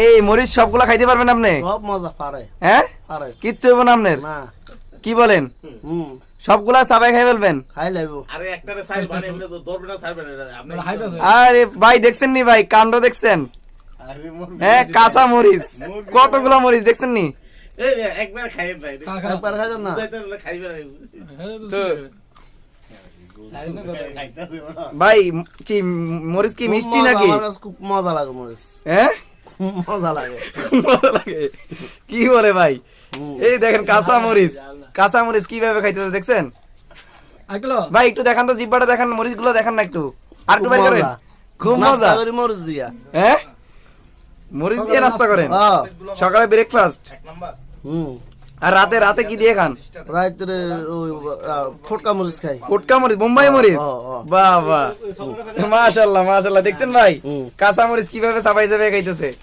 এই মরিচ সবগুলা খাইতে পারবেন আপনি? সব মজা পারে। হ্যাঁ, পারে। কিচ্ছু হইব না আপনার? না। কি বলেন? সবগুলা চাবাই খাই ফেলবেন? খাই লাইবো। আরে একটারে সাইজ মানে এমনি তো ধরবে না ছাড়বে না আপনি খাইতেছে। আরে ভাই দেখছেন নি ভাই, কাণ্ড দেখছেন? হ্যাঁ, কাঁচা মরিচ কতগুলা মরিচ দেখছেন নি? এই একবার খাইয়ে ভাই একবার খাইছেন না? বুঝাইতে খাইবে না ভাই কি মরিচ কি মিষ্টি নাকি? আমার কাছে খুব মজা লাগে মরিচ। হ্যাঁ, খুব মজা লাগে। মজা লাগে। কি বলে ভাই? এই দেখেন কাঁচা মরিচ, কাঁচা মরিচ কিভাবে খাইতেছে দেখছেন ভাই? একটু দেখান তো, জিব্বাটা দেখান, মরিচ গুলো দেখান না একটু, আর একটু বের করেন। খুব মজা। নাস্তা করি মরিচ দিয়া। হ্যাঁ, মরিচ দিয়ে নাস্তা করেন হ্যাঁ। সকালে ব্রেকফাস্ট, হুম। আর রাতে রাতে কি দিয়ে খান? রাত্রে ওই ফটকা মরিচ খাই। ফুটকা মরিচ, বোম্বাই মরিচ। বাহ বাহ, মাশাআল্লাহ মাশাআল্লাহ। দেখছেন ভাই কাঁচা মরিচ কিভাবে চাবাই চাবাই খাইতেছে?